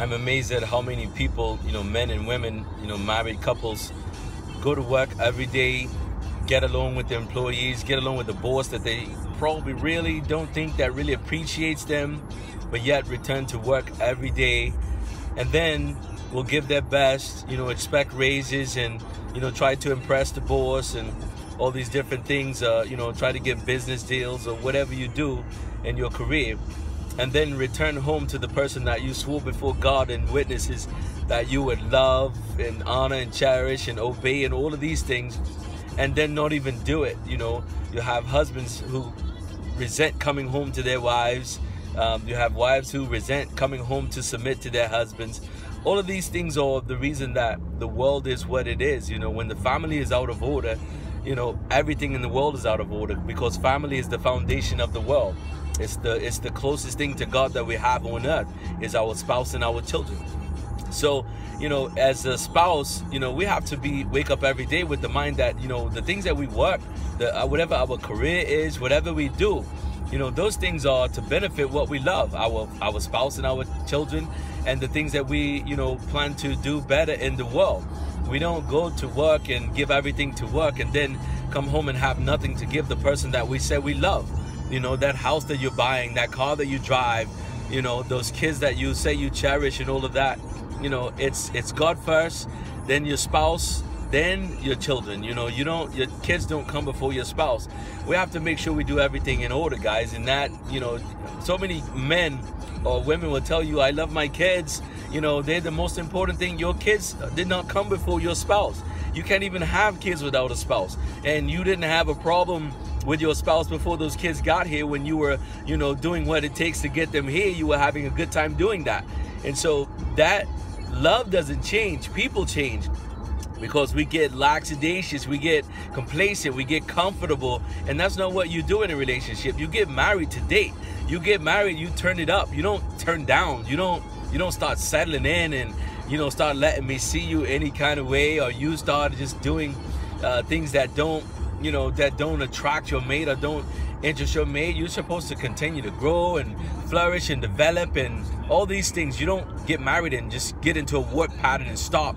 I'm amazed at how many people, men and women, married couples, go to work every day, get along with their employees, get along with the boss that they probably really don't think that really appreciates them, but yet return to work every day, and then will give their best, expect raises and, try to impress the boss and all these different things, try to get business deals or whatever you do in your career, and then return home to the person that you swore before God and witnesses that you would love and honor and cherish and obey and all of these things, and then not even do it. You have husbands who resent coming home to their wives. You have wives who resent coming home to submit to their husbands. All of these things are the reason that the world is what it is. When the family is out of order, everything in the world is out of order, because family is the foundation of the world. It's the closest thing to God that we have on earth, is our spouse and our children. So, as a spouse, we have to wake up every day with the mind that, the things that we work, whatever our career is, whatever we do, those things are to benefit what we love, our spouse and our children, and the things that we, plan to do better in the world. We don't go to work and give everything to work and then come home and have nothing to give the person that we said we love. That house that you're buying, that car that you drive, those kids that you say you cherish and all of that. It's God first, then your spouse, then your children. Your kids don't come before your spouse. We have to make sure we do everything in order, guys. And that, so many men or women will tell you, I love my kids. They're the most important thing. Your kids did not come before your spouse. You can't even have kids without a spouse. And you didn't have a problem with your spouse before those kids got here. When you were, doing what it takes to get them here, you were having a good time doing that. And so that love doesn't change. People change, because we get lackadaisious, we get complacent, we get comfortable, and that's not what you do in a relationship. You get married to date. You get married, you turn it up. You don't turn down. You don't start settling in and start letting me see you any kind of way, or you start just doing things that don't attract your mate or don't interest your mate. You're supposed to continue to grow and flourish and develop and all these things. You don't get married and just get into a work pattern and stop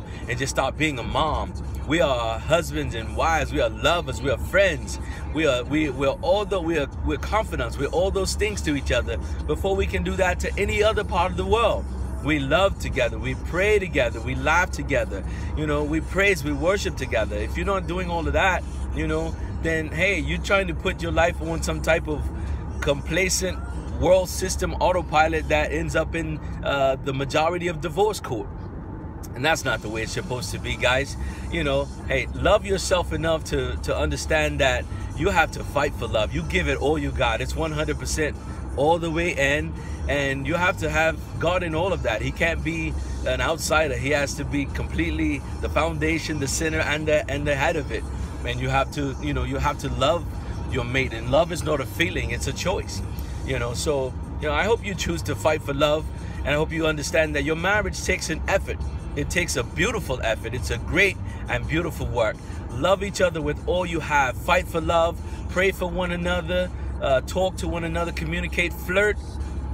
being a mom. We are husbands and wives. We are lovers. We are friends. We're confidants. We're all those things to each other before we can do that to any other part of the world. We love together. We pray together. We laugh together. We praise, we worship together. If you're not doing all of that, then hey, you're trying to put your life on some type of complacent world system autopilot that ends up in the majority of divorce court. And that's not the way it's supposed to be, guys. Hey, love yourself enough to understand that you have to fight for love. You give it all you got. It's 100% all the way in. And you have to have God in all of that. He can't be an outsider. He has to be completely the foundation, the center, and the head of it. And you have to, you have to love your mate. And love is not a feeling, it's a choice. So, I hope you choose to fight for love. And I hope you understand that your marriage takes an effort. It takes a beautiful effort. It's a great and beautiful work. Love each other with all you have. Fight for love. Pray for one another. Talk to one another. Communicate. Flirt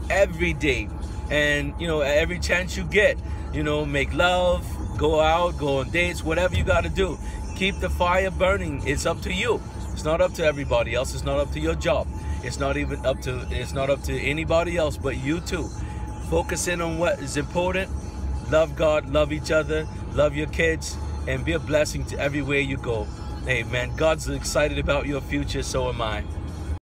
every day. And, every chance you get, make love. Go out. Go on dates. Whatever you got to do. Keep the fire burning. It's up to you. It's not up to everybody else. It's not up to your job. It's not up to anybody else but you too. Focus in on what is important. Love God, love each other, love your kids, and be a blessing to everywhere you go. Hey man, God's excited about your future, so am I.